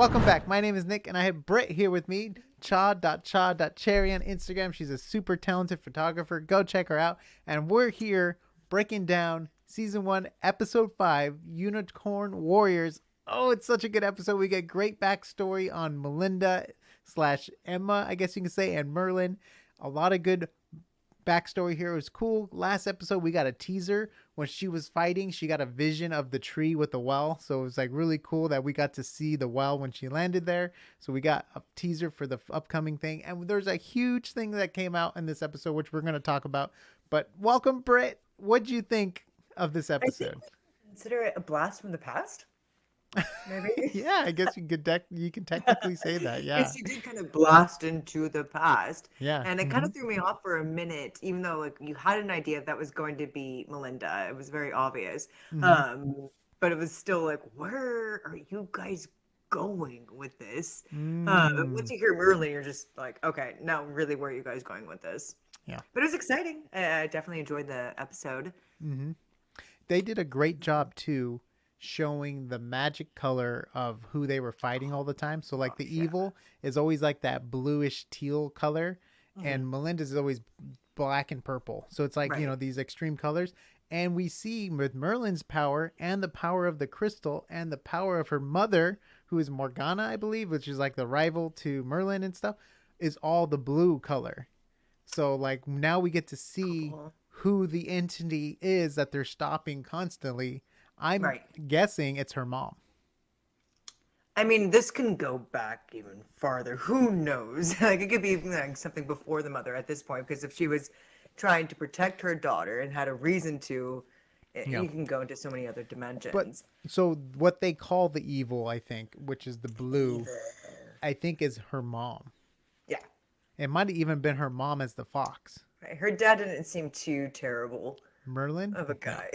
Welcome back. My name is Nick, and I have Britt here with me, cha.cha.cherry on Instagram. She's a super talented photographer. Go check her out. And we're here breaking down Season 1, Episode 5, Unicorn Warriors. Oh, it's such a good episode. We get great backstory on Melinda / Emma, I guess you can say, and Merlin. A lot of good backstory here. It was cool. Last episode we got a teaser when she was fighting. She got a vision of the tree with the well, so it was like really cool that we got to see the well when she landed there. So we got a teaser for the upcoming thing, and there's a huge thing that came out in this episode which we're going to talk about. But welcome, Britt. What'd you think of this episode? Consider it a blast from the past. Maybe. Yeah, I guess you can technically say that. Yeah, Because you did kind of blast into the past. yeah. And it kind of threw me off for a minute, even though like you had an idea that was going to be Melinda. It was very obvious. But it was still like, where are you guys going with this? Once you hear Merlin, you're just like, okay, now really where are you guys going with this? Yeah. But it was exciting. I definitely enjoyed the episode. They did a great job too, showing the magic color of who they were fighting all the time. So like the evil is always like that bluish teal color, and Melinda's is always black and purple. So it's like, these extreme colors. And we see with Merlin's power and the power of the crystal and the power of her mother, who is Morgana, I believe, which is like the rival to Merlin and stuff, is all the blue color. So like now we get to see who the entity is that they're stopping constantly. I'm guessing it's her mom. I mean, this can go back even farther. Who knows? Like, it could be like something before the mother at this point, because if she was trying to protect her daughter and had a reason to, you can go into so many other dimensions. But so what they call the evil, I think, which is the blue, I think is her mom. Yeah. It might have even been her mom as the fox. Right. Her dad didn't seem too terrible. Merlin? Of a guy.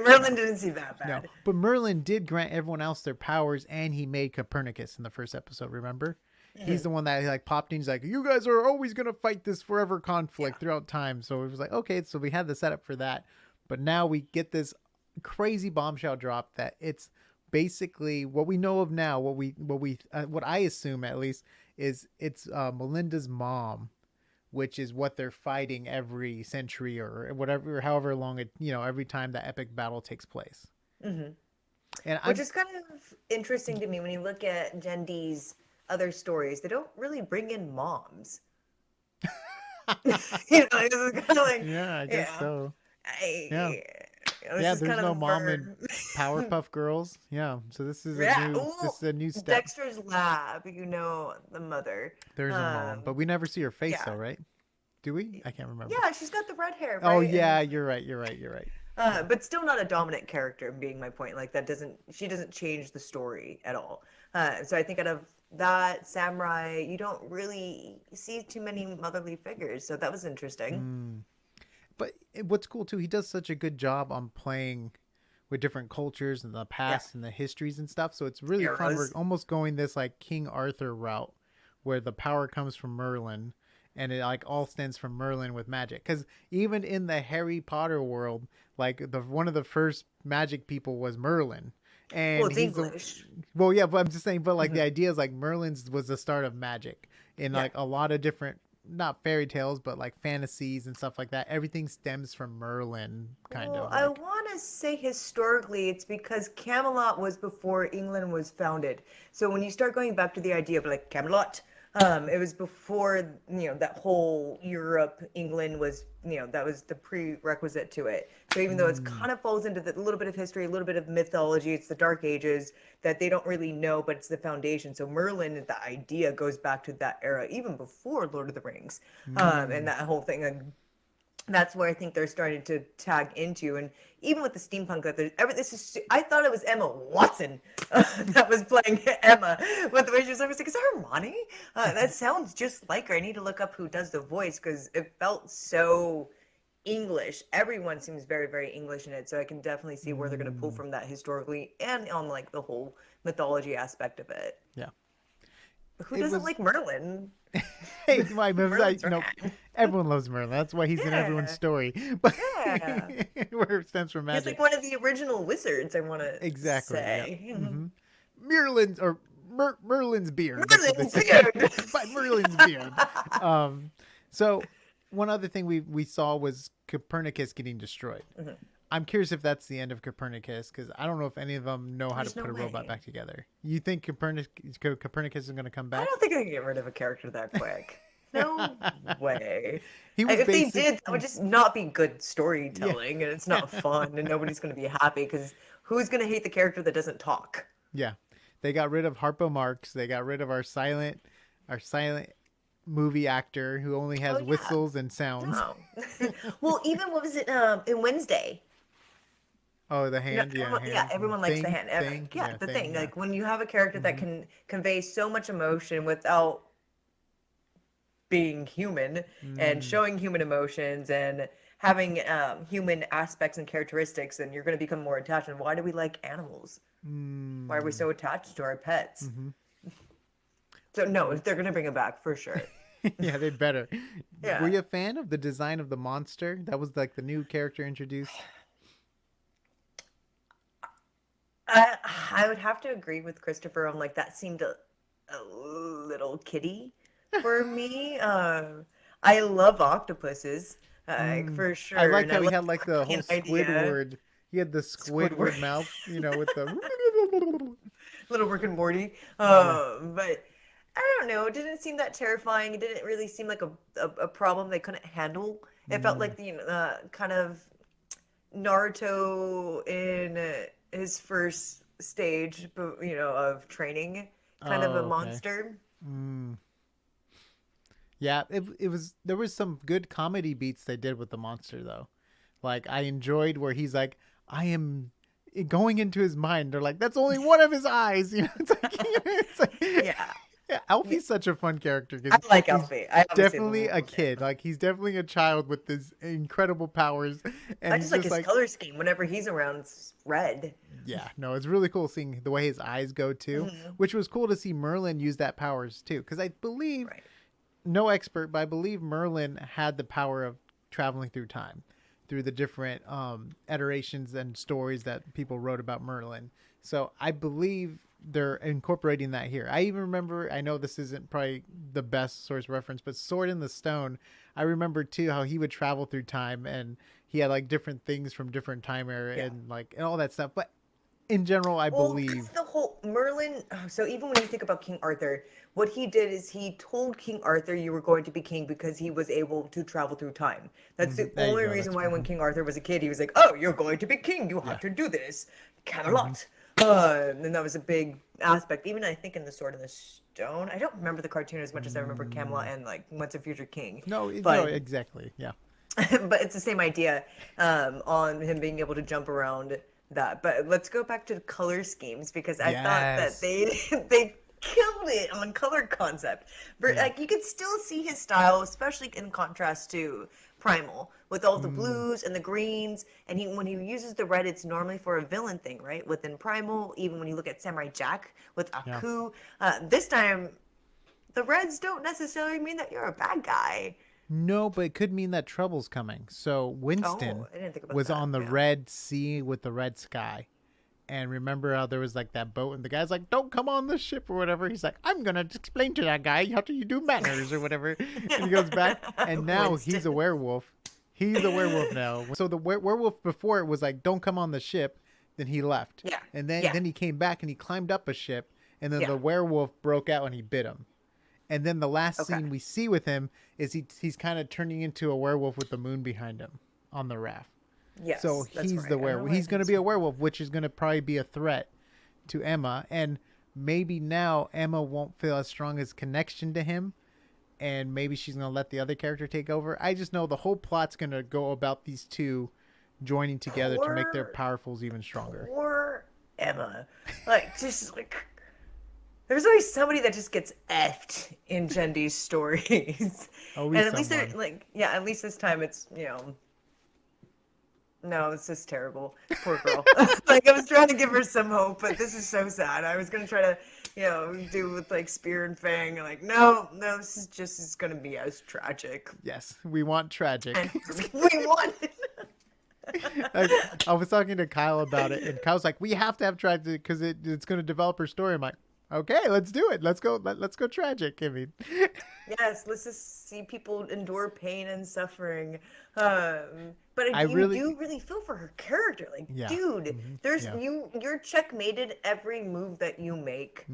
Merlin didn't seem that bad. No, but Merlin did grant everyone else their powers, and he made Copernicus in the first episode, remember? He's the one that like popped in. He's like, you guys are always going to fight this forever conflict throughout time. So it was like, okay, so we had the setup for that. But now we get this crazy bombshell drop that it's basically what we know of now, what I assume at least, is it's Melinda's mom, which is what they're fighting every century or whatever, however long it, every time that epic battle takes place. And which is kind of interesting to me when you look at Genndy's other stories. They don't really bring in moms. It's kind of like, I guess so. There's no mom in Powerpuff Girls. Yeah, so this is a new step. Dexter's Lab, the mother. There's a mom, but we never see her face though, right? Do we? I can't remember. Yeah, she's got the red hair. Oh right? yeah, you're right. But still not a dominant character, being my point. Like she doesn't change the story at all. So I think out of that samurai, you don't really see too many motherly figures. So that was interesting. But what's cool too, he does such a good job on playing with different cultures and the past and the histories and stuff. So it's really fun. We're almost going this like King Arthur route, where the power comes from Merlin. And it like all stems from Merlin with magic. Because even in the Harry Potter world, like one of the first magic people was Merlin. And it's English. But I'm just saying, but like the idea is like Merlin's was the start of magic in like a lot of different, not fairy tales, but like fantasies and stuff like that. Everything stems from Merlin, kind of. I want to say historically, it's because Camelot was before England was founded. So when you start going back to the idea of like Camelot, it was before, that whole Europe, England was, that was the prerequisite to it. So even though it kind of falls into a little bit of history, a little bit of mythology, it's the Dark Ages that they don't really know, but it's the foundation. So Merlin, the idea goes back to that era, even before Lord of the Rings, and that whole thing. That's where I think they're starting to tag into, and even with the steampunk, I thought it was Emma Watson that was playing Emma, with the way she was. I was like, is that Hermione? That sounds just like her. I need to look up who does the voice because it felt so English. Everyone seems very, very English in it, so I can definitely see where they're going to pull from that historically and on like the whole mythology aspect of it. Yeah. But who doesn't like Merlin? Hey, everyone loves Merlin. That's why he's in everyone's story. But where it stems from magic. He's like one of the original wizards, I want to say. Yeah. Merlin's beard. Merlin's beard. By Merlin's beard. So one other thing we saw was Copernicus getting destroyed. Mm-hmm. I'm curious if that's the end of Copernicus, because I don't know if any of them know how to put a robot back together. You think Copernicus is going to come back? I don't think I can get rid of a character that quick. No way. If they did, that would just not be good storytelling, and it's not fun, and nobody's going to be happy, because who's going to hate the character that doesn't talk? Yeah. They got rid of Harpo Marx. They got rid of our silent movie actor who only has whistles and sounds. No. Well, even, what was it, in Wednesday? Oh, the hand, everyone likes the hand. The thing. Like, when you have a character that can convey so much emotion without being human and showing human emotions and having human aspects and characteristics, then you're going to become more attached. And why do we like animals? Why are we so attached to our pets? So, no, they're going to bring it back for sure. Yeah, they better. Yeah. Were you a fan of the design of the monster? That was like the new character introduced. I would have to agree with Christopher on, like, that seemed a little kiddie for me. I love octopuses, for sure. I like how he had like the whole Squidward. He had the Squidward mouth, with the little Rick and Morty. But I don't know. It didn't seem that terrifying. It didn't really seem like a problem they couldn't handle. It felt like the kind of Naruto in his first stage, of training, kind of a monster. Yeah, it was. There was some good comedy beats they did with the monster, though. Like, I enjoyed where he's like, I am going into his mind. They're like, that's only one of his eyes. It's like yeah. Yeah, Alfie's such a fun character. I like Alfie. Definitely a kid. Like, he's definitely a child with this incredible powers. And I just like his color scheme. Whenever he's around, it's red. Yeah, no, it's really cool seeing the way his eyes go too, which was cool to see Merlin use that powers too. Because I believe, no expert, but I believe Merlin had the power of traveling through time, through the different iterations and stories that people wrote about Merlin. So I believe they're incorporating that here. I even remember, I know this isn't probably the best source reference, but Sword in the Stone, I remember too how he would travel through time and he had like different things from different time era and all that stuff. But in general, I believe the whole Merlin. So even when you think about King Arthur, what he did is he told King Arthur you were going to be king because he was able to travel through time. That's the only reason why when King Arthur was a kid, he was like, "Oh, you're going to be king. You have to do this." Camelot. And that was a big aspect. Even I think in the Sword in the Stone, I don't remember the cartoon as much as I remember Camelot and like Once a Future King. No, exactly, yeah. But it's the same idea on him being able to jump around that. But let's go back to the color schemes, because I thought that they killed it on color concept. But like, you could still see his style, especially in contrast to Primal, with all the blues and the greens. And when he uses the red, it's normally for a villain thing, right? Within Primal, even when you look at Samurai Jack with Aku, this time the reds don't necessarily mean that you're a bad guy. No, but it could mean that trouble's coming. So Winston was on the Red Sea with the red sky. And remember how there was like that boat and the guy's like, don't come on the ship or whatever. He's like, I'm going to explain to that guy how do you do manners or whatever. And he goes back and now Winston. He's a werewolf. He's a werewolf now. So the werewolf before it was like, don't come on the ship. Then he left. Yeah. And then he came back and he climbed up a ship. And then the werewolf broke out and he bit him. And then the last scene we see with him is he's kind of turning into a werewolf with the moon behind him on the raft. Yes, so he's the werewolf. He's going to be a werewolf, which is going to probably be a threat to Emma. And maybe now Emma won't feel as strong as connection to him. And maybe she's going to let the other character take over. I just know the whole plot's going to go about these two joining together to make their powerfuls even stronger. Poor Emma. Like, just like... There's always somebody that just gets effed in Genndy's stories. Always and at least they're like, at least this time it's, no, it's just terrible. Poor girl. Like, I was trying to give her some hope, but this is so sad. I was going to try to, do with like Spear and Fang. Like, no, this is just is going to be as tragic. Yes, we want tragic. And we want it. I was talking to Kyle about it, and Kyle's like, we have to have tragic because it's going to develop her story. I'm like, Okay, let's do it. Let's go. Let's go tragic. I mean, Yes, let's just see people endure pain and suffering. I You really, do really feel for her character. Like, yeah, dude, there's yeah, you're checkmated every move that you make.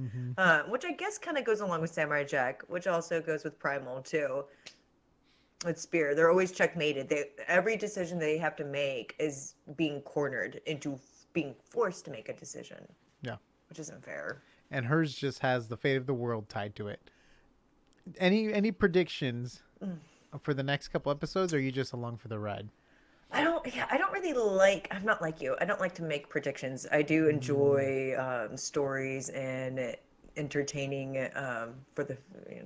Which I guess kind of goes along with Samurai Jack, which also goes with Primal too. With Spear, they're always checkmated. Every decision they have to make is being cornered into being forced to make a decision, yeah. which isn't fair. And hers just has the fate of the world tied to it. Any predictions for the next couple episodes, or are you just along for the ride? I don't really like, I'm not like you. I don't like to make predictions. I do enjoy stories and entertaining for the,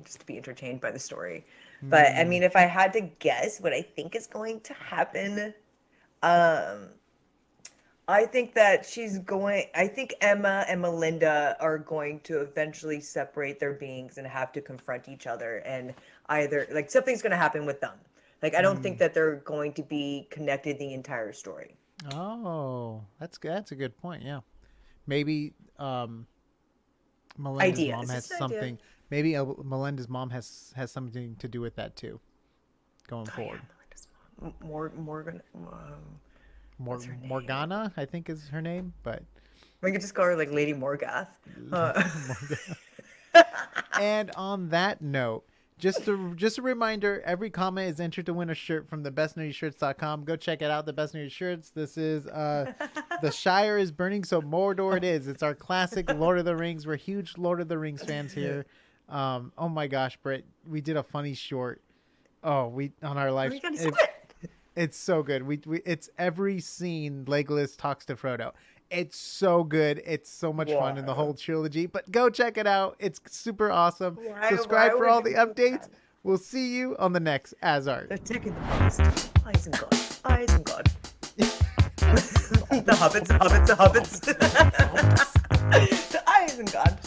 just to be entertained by the story. But I mean, if I had to guess what I think is going to happen, um, I think that I think Emma and Melinda are going to eventually separate their beings and have to confront each other. And either, like, something's going to happen with them. Like, I don't think that they're going to be connected the entire story. Oh, that's good. That's a good point. Yeah, maybe Melinda's Idea. mom It's has just an idea. something. Maybe Melinda's mom has something to do with that too, going Oh, yeah, forward. Melinda's mom. Morgan. What's her name? Morgana, I think is her name, but We could just call her like Lady Morgath. and on that note, just a reminder, every comment is entered to win a shirt from thebestnerdyshirts.com. Go check it out, the Best Nerdy Shirts. This is The Shire is Burning, so Mordor it is. It's our classic Lord of the Rings. We're huge Lord of the Rings fans here. Oh my gosh, Britt, we did a funny short. We on our live. You gotta say it. It's so good. We it's every scene Legolas talks to Frodo. It's so good. It's so much fun in the whole trilogy. But go check it out. It's super awesome. Subscribe for all the updates. We'll see you on the next AsArt. They're taking the hobbits. Eyes and God. The hobbits. The Eyes and God.